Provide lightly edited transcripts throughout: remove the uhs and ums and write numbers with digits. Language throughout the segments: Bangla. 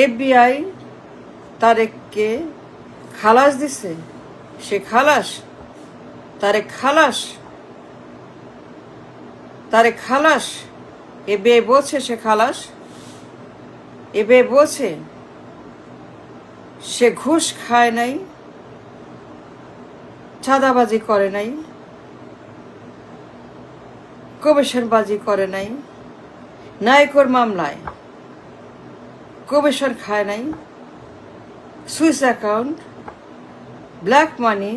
এফবিআই তারেককে খালাস দিছে। সে খালাস, তারেক খালাস, তারেক খালাস। এফবিআই বলছে সে খালাস। এফবিআই বলছে সে ঘুষ খায় নাই, চাঁদাবাজি করে নাই, কমিশনবাজি করে নাই, নায়কর মামলায় কমিশন খায় নাই, Swiss account, black money,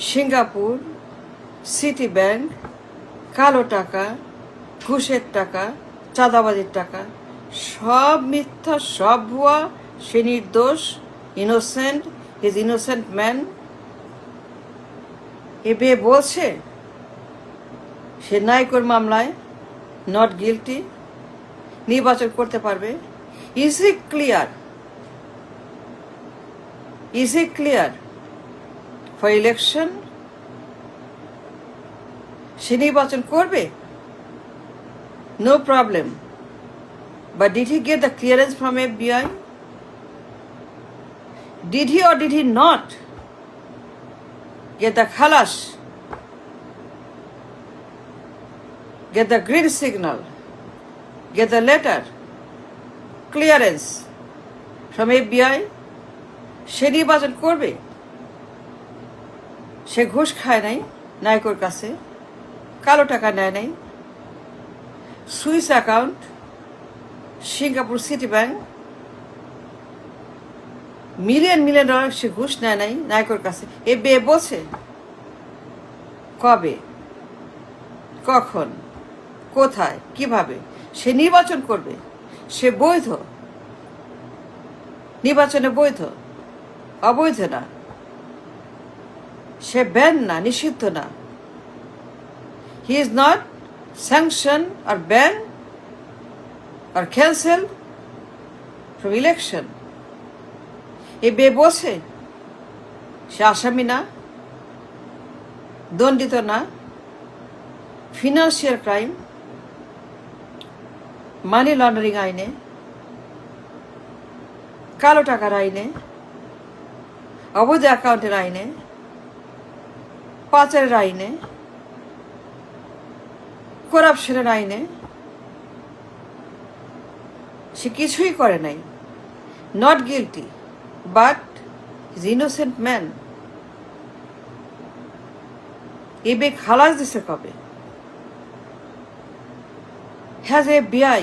Singapore, city bank, কালো টাকা, ঘুষের টাকা, চাঁদাবাজির টাকা, সব মিথ্যা, সব ভুয়া। সে নির্দোষ, innocent, is innocent man. FBI বলছে সে নায়কর মামলায় নট গিলটি, নির্বাচন করতে পারবে। Is it clear? Is it clear for election? সে নির্বাচন করবে, no problem. But did he get the clearance from FBI? Did he or did he not get the khalas, get the green signal, get the letter, clearance from FBI? সে নির্বাচন করবে। সে ঘুষ খায় নাই নায়কর কাছে, কালো টাকা নেয় নাই, Swiss account, Singapore city bank, million million dollar সে ঘুষ নেয় নাই নায়কর কাছে। এফবিআই বলছে কবে, কখন, কোথায়, কিভাবে সে নির্বাচন করবে। সে বৈধ, নির্বাচনে বৈধ, অবৈধ না। সে ব্যান না, নিষিদ্ধ না। হি ইজ নট স্যাংশন আর ব্যান আর ক্যান্সেল ফ্রম ইলেকশন। এফবিআই বলছে সে আসামি না, দণ্ডিত না, ফিনান্সিয়াল ক্রাইম, মানি লন্ডারিং আইনে, কালো টাকার আইনে, অবৈধ অ্যাকাউন্টের আইনে, পাচারের আইনে, করাপশনের আইনে সে কিছুই করে নাই। Not guilty, but he's innocent man. FBI খালাস দিছে কবে? Has FBI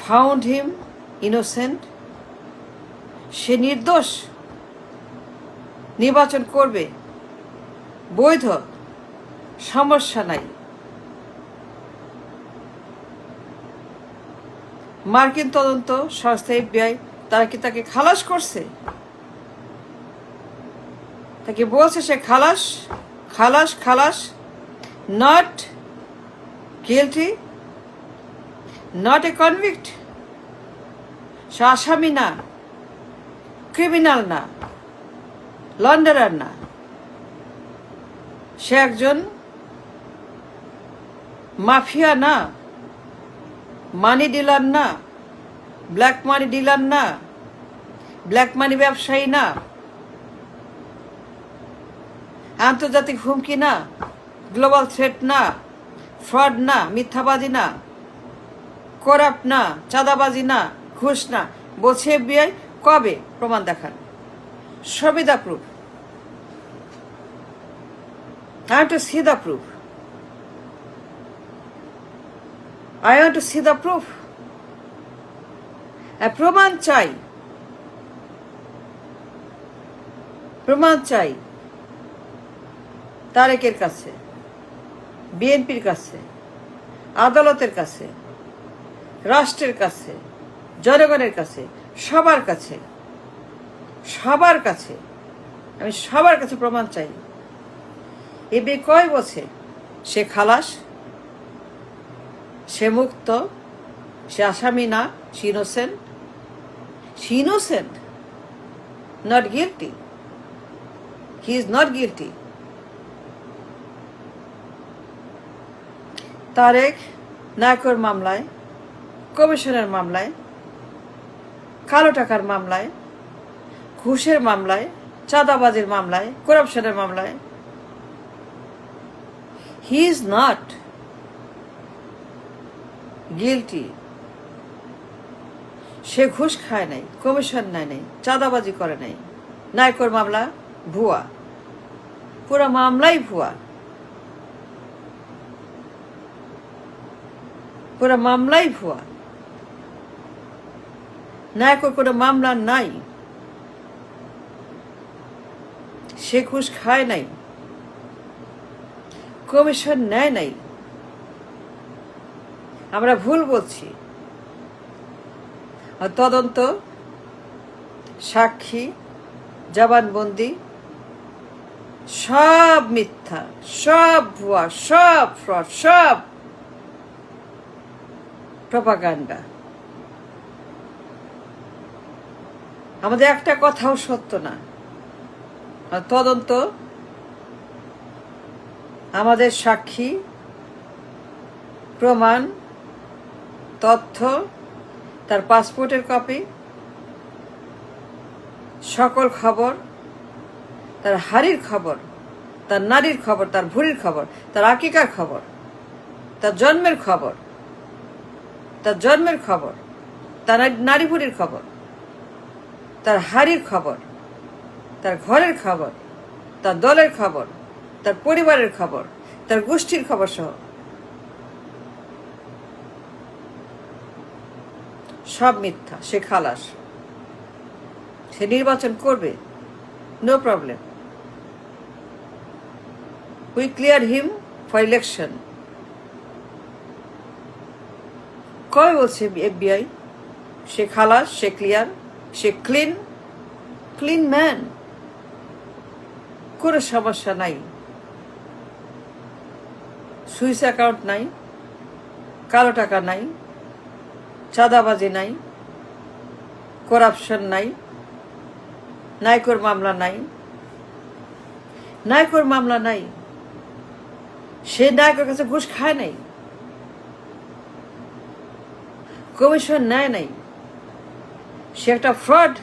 found him innocent? সে নির্দোষ, নির্বাচন করবে, বৈধ, সমস্যা নাই। মার্কিন তদন্ত সংস্থা এফবিআই তারা কি তাকে খালাস করছে? তাকে বলছে সে খালাস, খালাস, খালাস। Not guilty, not a convict. সে আসামি না, ক্রিমিনাল না, লন্ডারার না। সে একজন মাফিয়া না, মানি ডিলার না, ব্ল্যাক মানি ডিলার না, ব্ল্যাক মানি ব্যবসায়ী না, আন্তর্জাতিক হুমকি না, গ্লোবাল থ্রেট না, ফ্রড না, মিথ্যাবাদী না, করাপ্ট না, চাঁদাবাজি না, ঘুষ না। বলছে এফবিআই কবে? প্রমাণ দেখান, সবই দা proof. I want to see the proof. I want to see the proof. প্রমাণ চাই, প্রমাণ চাই তারেকের কাছে, বিএনপির কাছে, আদালতের কাছে, রাষ্ট্রের কাছে, জনগণের কাছে, সবার কাছে, সবার কাছে। আমি সবার কাছে প্রমাণ চাই। এফবিআই কয় বলছে সে খালাস, সে মুক্ত, সে আসামি না, সে ইনোসেন্ট। সে innocent, not guilty. He is not guilty. Tarek নায়কর মামলায়, কমিশনের মামলায় কালো টাকার মামলায়, ঘুষের মামলায়, চাঁদাবাজির মামলায়, করাপশনের মামলায়। He is not guilty. সে ঘুষ খায় নাই, কমিশন নেয় নাই, চাঁদাবাজি করে নাই। নায়কর মামলা ভুয়া, পুরো মামলাই ভুয়া, পুরো মামলাই ভুয়া। নায়কর কোনো মামলা নাই, সে ঘুষ খায় নাই, কমিশন নেয় নাই। আমরা ভুল বলছি। আর তদন্ত, সাক্ষী, জবানবন্দি সব মিথ্যা, সব ভুয়া, সব ফ্রড, সব প্রপাগান্ডা। আমাদের একটা কথাও সত্য না। আর তদন্ত, আমাদের সাক্ষী, প্রমাণ, তথ্য, তার পাসপোর্টের কপি, সকল খবর, তার হাড়ির খবর, তার নারীর খবর, তার ভুঁড়ির খবর, তার আকিকার খবর, তার জন্মের খবর, তার জন্মের খবর, তার নারী ভুঁড়ির খবর, তার হাড়ির খবর, তার ঘরের খবর, তার দলের খবর, তার পরিবারের খবর, তার গোষ্ঠীর খবর সহ সব মিথ্যা। সে খালাস। সে নির্বাচন করবে, no problem. We clear him for election. কবে বলছে FBI? সে খালাস, সে ক্লিয়ার, সে ক্লিন, ক্লিন ম্যান, কোনো সমস্যা নাই। সুইস অ্যাকাউন্ট নাই, কালো টাকা নাই, চাঁদাবাজি নাই, করাপশন নাই, নায়কর মামলা নাই, নায়কর মামলা নাই। সে নায়কের কাছে ঘুষ খায় নাই, কমিশন নেয় নাই। সে একটা ফ্রড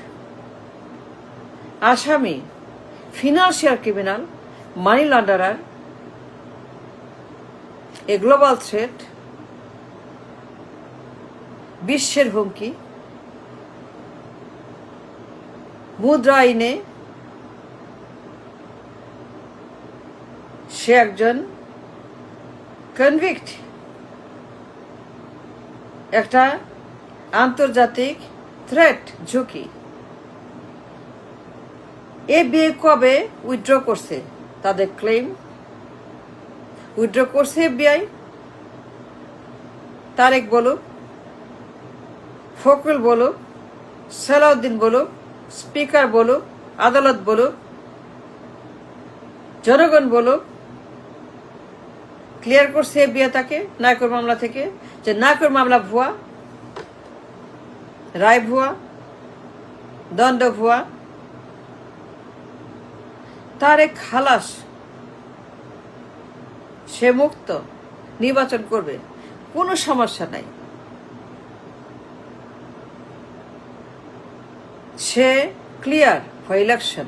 আসামি, financial criminal, money launderer, a global threat, বিশ্বের হুমকি। মুদ্রা আইনে সে একজন কনভিক্ট, একটা আন্তর্জাতিক থ্রেট, ঝুঁকি। FBI কবে উইথড্র করছে তাদের ক্লেম? উইথড্র করছে FBI? তারেক বলুক, ফখরুল বলুক, সালাউদ্দিন বলুক, স্পিকার বলুক, আদালত বলুক, জনগণ বলুক, ক্লিয়ার করছে FBI তাকে নায়কর মামলা থেকে, যে নায়কর মামলা ভুয়া, রায় ভুয়া, দণ্ড ভুয়া। তারেক খালাস, সে মুক্ত, নির্বাচন করবে, কোনো সমস্যা নাই। সে clear for election.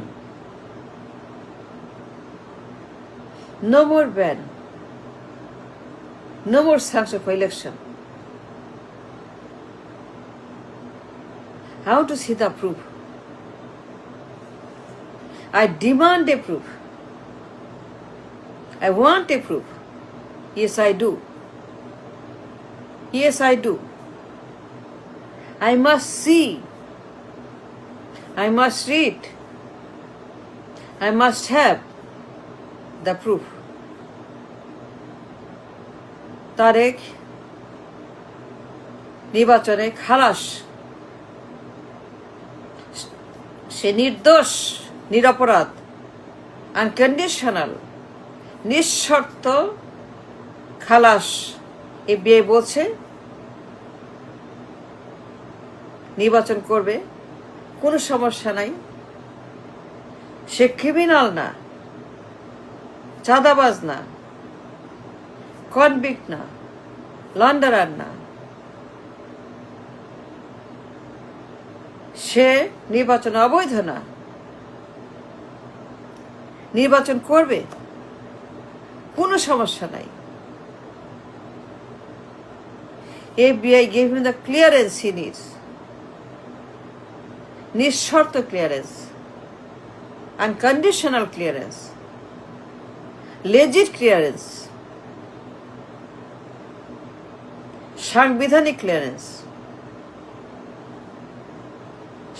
No more ban, no more sanction for election. How to see the proof? I demand a proof. I want a proof. Yes, I do. Yes, I do. I must see. I must read. I must have the proof. Tarique নির্বাচনে খালাস। সে নির্দোষ, নিরপরাধ, আনকন্ডিশনাল, নিঃশর্ত খালাস। FBI বলছে নির্বাচন করবে, কোনো সমস্যা নাই। সে ক্রিমিনাল না, চাঁদাবাজ না, কনভিক্ট না, লন্ডারার না। সে নির্বাচন অবৈধ না, নির্বাচন করবে, কোনো সমস্যা নাই। FBI gave him the clearance he needs. নিঃশর্ত clearance, unconditional clearance, legit clearance, সাংবিধানিক ক্লিয়ারেন্স।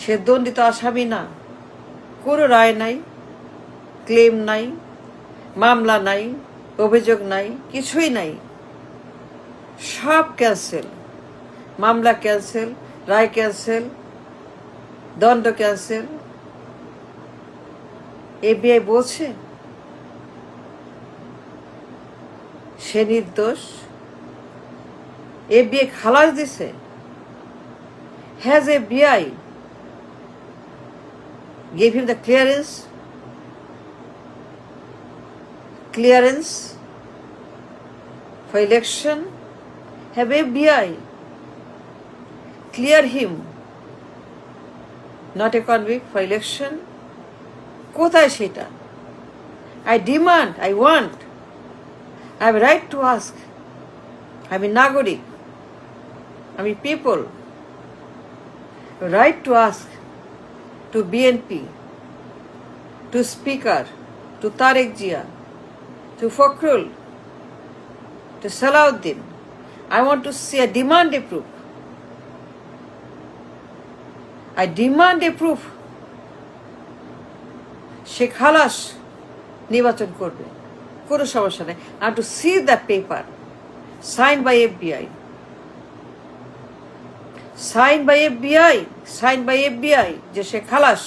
সে দণ্ডিত আসামি না, কোনো রায় নাই, ক্লেম নাই, মামলা নাই, অভিযোগ নাই, কিছুই নাই, সব ক্যান্সেল। মামলা ক্যান্সেল, রায় ক্যান্সেল, দণ্ড ক্যান্সেল। FBI বলছে সে নির্দোষ, FBI খালাস দিছে। Has FBI gave him the clearance for election? Have FBI clear him not a convict for election? কোথায় সেটা? I demand, I want, I have a right to ask. আমি নাগরিক, আমি people, right to ask to BNP, to Speaker, to Tarek Jia, to Fakhrul, to Salahuddin. I want to see, I demand a proof. I demand a proof. সে খালাস, নির্বাচন করবে, কোনো সমস্যা নেই। I want to see the paper signed by FBI. Signed by FBI, signed by FBI, যে সে খালাস।